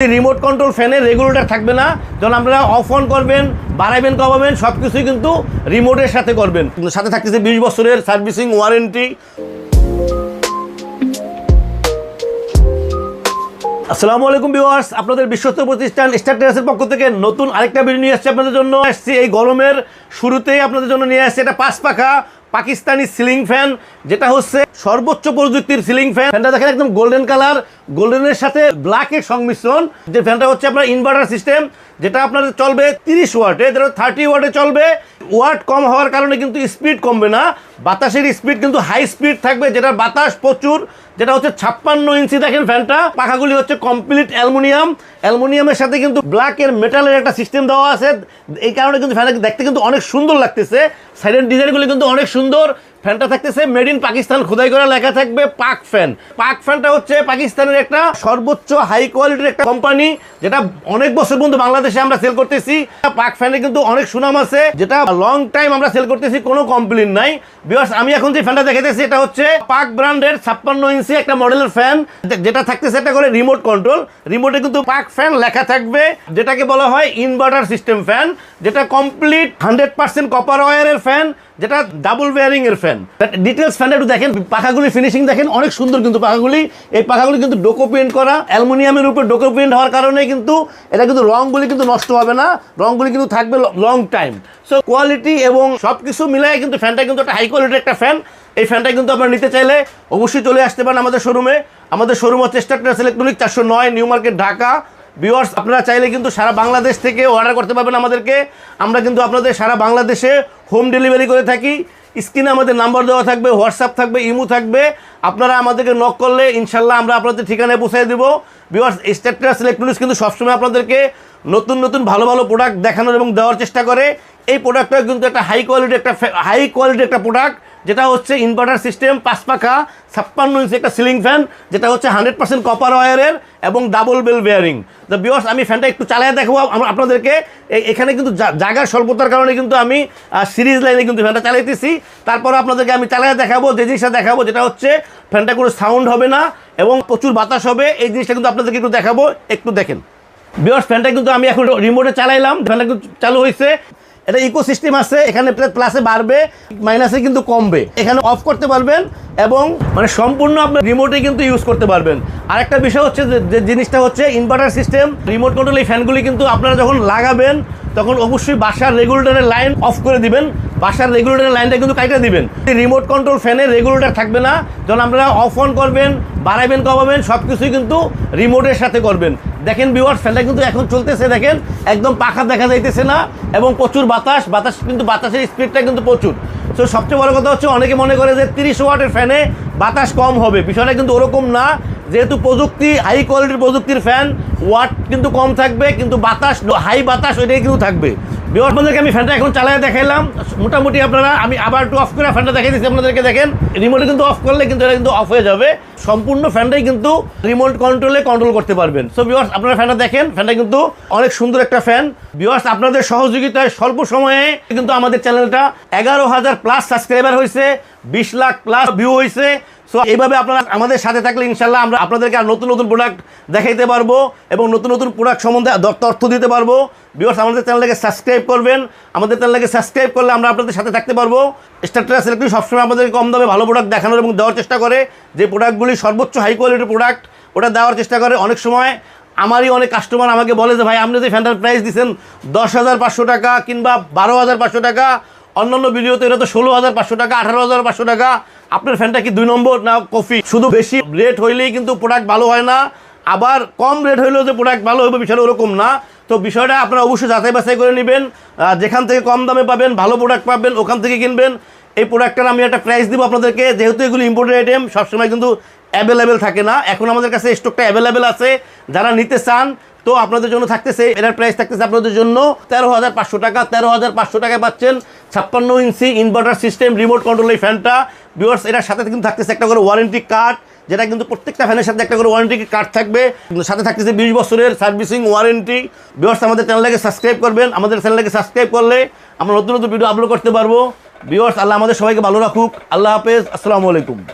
Remote control ফ্যানের regulator থাকবে না, যখন আপনারা অফ অন করবেন, বাড়াবেন কমাবেন সব কিছুই কিন্তু রিমোটের সাথে করবেন। সাথে থাকতেছে 20 বছরের সার্ভিসিং ওয়ারেন্টি। আসসালামু আলাইকুম ভিউয়ার্স, আপনাদের বিশ্বস্ত প্রতিষ্ঠান স্টার টেরাসের পক্ষ থেকে নতুন আরেকটা ভিডিও নিয়ে আসছে আপনাদের জন্য। আসছি এই গরমের শুরুতেই আপনাদের জন্য নিয়ে আসছে এটা 5 পাখা পাকিস্তানি সিলিং ফ্যান, যেটা হচ্ছে সর্বোচ্চ প্রযুক্তির সিলিং ফ্যান। ফ্যানটা দেখেন একদম গোল্ডেন কালার, গোল্ডেনের সাথে ব্ল্যাকের সংমিশ্রণ। যে ফ্যানটা হচ্ছে আপনার ইনভার্টার সিস্টেম, যেটা আপনার চলবে 30 ওয়াটে, যেটা 30 ওয়াটে চলবে। ওয়াট কম হওয়ার কারণে কিন্তু স্পিড কমবে না, বাতাসের স্পিড কিন্তু হাই স্পিড থাকবে, যেটার বাতাস প্রচুর। যেটা হচ্ছে 56 ইঞ্চি দেখেন ফ্যানটা। পাখাগুলি হচ্ছে কমপ্লিট অ্যালুমিনিয়ামের সাথে কিন্তু ব্ল্যাকের মেটালের একটা সিস্টেম দেওয়া আছে। এই কারণে কিন্তু ফ্যানটা দেখতে কিন্তু অনেক সুন্দর লাগতেছে। সাইডের ডিজাইনগুলি কিন্তু অনেক সুন্দর। ফ্যানটা থাকতেছে মেড ইন পাকিস্তান, খোদাই করা লেখা থাকবে পাক ফ্যান। পাক ফ্যানটা হচ্ছে পাকিস্তানের একটা সর্বোচ্চ হাই কোয়ালিটির একটা কোম্পানি, যেটা অনেক বছর পর্যন্ত বাংলাদেশে আমরা সেল করতেছি। পাক ফ্যানে কিন্তু অনেক সুনাম আছে, যেটা লং টাইম আমরা সেল করতেছি, কোনো কমপ্লেইন নাই। ভিউয়ার্স, আমি এখন যে ফ্যানটা দেখাইতেছি এটা হচ্ছে পাক ব্র্যান্ডের 56 ইঞ্চি একটা মডেলের ফ্যান, যেটা থাকতেছে একটা করে রিমোট কন্ট্রোল। রিমোটে কিন্তু পাক ফ্যান লেখা থাকবে, যেটাকে বলা হয় ইনভার্টার সিস্টেম ফ্যান, যেটা কমপ্লিট 100% কপার ওয়্যারের ফ্যান, যেটা ডাবল ওয়্যারিং এর ফ্যান। ডিটেলস ফ্যানটা একটু দেখেন, পাখাগুলি ফিনিশিং দেখেন অনেক সুন্দর কিন্তু পাখাগুলি। এই পাখাগুলি কিন্তু ডোকো পেইন্ট করা, অ্যালুমিনিয়ামের উপর ডোকো পেইন্ট হওয়ার কারণে কিন্তু এটা কিন্তু রংগুলি কিন্তু নষ্ট হবে না, রংগুলি কিন্তু থাকবে লং টাইম। সো কোয়ালিটি এবং সব কিছু মিলাই কিন্তু ফ্যানটা কিন্তু একটা হাই কোয়ালিটির একটা ফ্যান। এই ফ্যানটা কিন্তু আপনারা নিতে চাইলে অবশ্যই চলে আসতে পারেন আমাদের শোরুমে। আমাদের শোরুম হচ্ছে Star Terrace electronic, 409 New Market, Dhaka. Viewers, আপনারা চাইলে কিন্তু সারা বাংলাদেশ থেকে অর্ডার করতে পারবেন আমাদেরকে। আমরা কিন্তু আপনাদের সারা বাংলাদেশে হোম ডেলিভারি করে থাকি। স্ক্রিনে আমাদের নাম্বার দেওয়া থাকবে, হোয়াটসঅ্যাপ থাকবে, ইমো থাকবে। আপনারা আমাদেরকে নক করলে ইনশাল্লাহ আমরা আপনাদের ঠিকানায় পৌঁছে দেবো। ভিউয়ার্স, স্টার টেরাস ইলেকট্রনিক্স কিন্তু সবসময় আপনাদেরকে নতুন নতুন ভালো ভালো প্রোডাক্ট দেখানোর এবং দেওয়ার চেষ্টা করে। এই প্রোডাক্টটা কিন্তু একটা হাই কোয়ালিটির একটা প্রোডাক্ট, যেটা হচ্ছে ইনভার্টার সিস্টেম 5 পাখা 56 ইঞ্চি একটা সিলিং ফ্যান, যেটা হচ্ছে 100% কপার ওয়্যারের এবং ডাবল বেল বেয়ারিং। তো ভিউয়ার্স, আমি ফ্যানটা একটু চালিয়ে দেখাবো আপনাদেরকে। এখানে কিন্তু জায়গার স্বল্পতার কারণে কিন্তু আমি সিরিজ লাইনে কিন্তু ফ্যানটা চালাইতেছি। তারপর আপনাদেরকে আমি চালিয়ে দেখাবো, যে জিনিসটা দেখাবো যেটা হচ্ছে ফ্যানটা কোনো সাউন্ড হবে না এবং প্রচুর বাতাস হবে। এই জিনিসটা কিন্তু আপনাদেরকে একটু দেখাবো, একটু দেখেন। ভিউয়ার্স, ফ্যানটা কিন্তু আমি এখন রিমোটে চালাইলাম, ফ্যানটা কিন্তু চালু হয়েছে। এটা ইকো সিস্টেম আছে, এখানে প্লাসে বাড়বে, মাইনাসে কিন্তু কমবে। এখানে অফ করতে পারবেন এবং মানে সম্পূর্ণ আপনার রিমোটে কিন্তু ইউজ করতে পারবেন। আরেকটা বিষয় হচ্ছে যে জিনিসটা হচ্ছে ইনভার্টার সিস্টেম রিমোট কন্ট্রোল। এই ফ্যানগুলি কিন্তু আপনারা যখন লাগাবেন তখন অবশ্যই বাসার রেগুলেটরের লাইন অফ করে দিবেন, বাসার রেগুলেটরের লাইনটা কিন্তু কাইটা দিবেন। রিমোট কন্ট্রোল ফ্যানের রেগুলেটর থাকবে না, যখন আপনারা অফ অন করবেন, বাড়াবেন কমাবেন সব কিছুই কিন্তু রিমোটের সাথে করবেন। দেখেন ভিউয়ার্স, ফ্যানটা কিন্তু এখন চলতেছে, দেখেন একদম পাখা দেখা যাইতেছে না এবং প্রচুর বাতাস কিন্তু বাতাসের স্পিডটা কিন্তু প্রচুর। তো সবচেয়ে বড় কথা হচ্ছে অনেকে মনে করে যে 30 ওয়াটের ফ্যানে বাতাস কম হবে, বিষয়টা কিন্তু ওরকম না। যেহেতু প্রযুক্তি হাই কোয়ালিটির প্রযুক্তির ফ্যান, ওয়াট কিন্তু কম থাকবে, কিন্তু বাতাস হাই বাতাস ওইটাই কিন্তু থাকবে। ভিউয়ার্স, আপনাদেরকে আমি ফ্যানটা এখন চালিয়ে দেখাইলাম মোটামুটি। আপনারা আমি আবার একটু অফ করে ফ্যানটা দেখাই দিচ্ছি আপনাদেরকে। দেখেন রিমোটে কিন্তু অফ করলে কিন্তু এটা কিন্তু অফ হয়ে যাবে। সম্পূর্ণ ফ্যানটাই কিন্তু রিমোট কন্ট্রোলে কন্ট্রোল করতে পারবেন। সো ভিউয়ার্স, আপনারা ফ্যানটা দেখেন, ফ্যানটা কিন্তু অনেক সুন্দর একটা ফ্যান। ভিউয়ার্স, আপনাদের সহযোগিতায় স্বল্প সময়ে কিন্তু আমাদের চ্যানেলটা 11,000 প্লাস সাবস্ক্রাইবার হয়েছে, 20 লাখ প্লাস ভিউ হয়েছে। সো এইভাবে আপনারা আমাদের সাথে থাকলে ইনশাল্লাহ আমরা আপনাদেরকে আর নতুন নতুন প্রোডাক্ট দেখাইতে পারবো এবং নতুন নতুন প্রোডাক্ট সম্বন্ধে তথ্য দিতে পারবো। ভিউয়ার্স, আমাদের চ্যানেলটাকে সাবস্ক্রাইব করবেন। আমাদের চ্যানেলটাকে সাবস্ক্রাইব করলে আমরা আপনাদের সাথে থাকতে পারবো। স্টার টেরাস ইলেকট্রনিক্স সবসময় আমাদেরকে কম দামে ভালো প্রোডাক্ট দেখানোর এবং দেওয়ার চেষ্টা করে। যে প্রোডাক্টগুলি সর্বোচ্চ হাই কোয়ালিটির প্রোডাক্ট ওটা দেওয়ার চেষ্টা করে। অনেক সময় আমারই অনেক কাস্টমার আমাকে বলে যে ভাই, আপনি যে ফ্যানটার প্রাইস দিচ্ছেন 10,500 টাকা কিংবা 12,500 টাকা, অন্যান্য ভিডিওতে এটা তো 16,500 টাকা, 18,500 টাকা। আপনার ফ্যানটা কি 2 নম্বর না কফি? শুধু বেশি রেট হইলেই কিন্তু প্রোডাক্ট ভালো হয় না, আবার কম রেট হইলেও যে প্রোডাক্ট ভালো হবে বিষয়টা ওরকম না। তো বিষয়টা আপনারা অবশ্যই যাচাই বাছাই করে নেবেন। যেখান থেকে কম দামে পাবেন, ভালো প্রোডাক্ট পাবেন, ওখান থেকে কিনবেন। এই প্রোডাক্টটার আমি একটা প্রাইস দিব আপনাদেরকে, যেহেতু এগুলো ইম্পোর্টেড আইটেম, সবসময় কিন্তু অ্যাভেলেবেল থাকে না। এখন আমাদের কাছে স্টকটা অ্যাভেলেবেল আছে, যারা নিতে চান তো আপনাদের জন্য থাকতেছে, এটার প্রাইস থাকতেছে আপনাদের জন্য 13,500 টাকা। 13,500 টাকায় পাচ্ছেন 56 ইঞ্চি ইনভার্টার সিস্টেম রিমোট কন্ট্রোল এই ফ্যানটা। ভিউয়ার্স, এটার সাথে কিন্তু থাকতেছে একটা করে ওয়ারেন্টি কার্ড, যেটা কিন্তু প্রত্যেকটা ফ্যানের সাথে একটা করে ওয়ারেন্টি কার্ড থাকবে। সাথে থাকতেছে 20 বছরের সার্ভিসিং ওয়ারেন্টি। ভিউয়ার্স, আমাদের চ্যানেলটাকে সাবস্ক্রাইব করবেন। আমাদের চ্যানেলটাকে সাবস্ক্রাইব করলে আমরা নতুন নতুন ভিডিও আপলোড করতে পারবো। ভিউয়ার্স, আল্লাহ আমাদের সবাইকে ভালো রাখুক। আল্লাহ হাফেজ, আসসালামু আলাইকুম।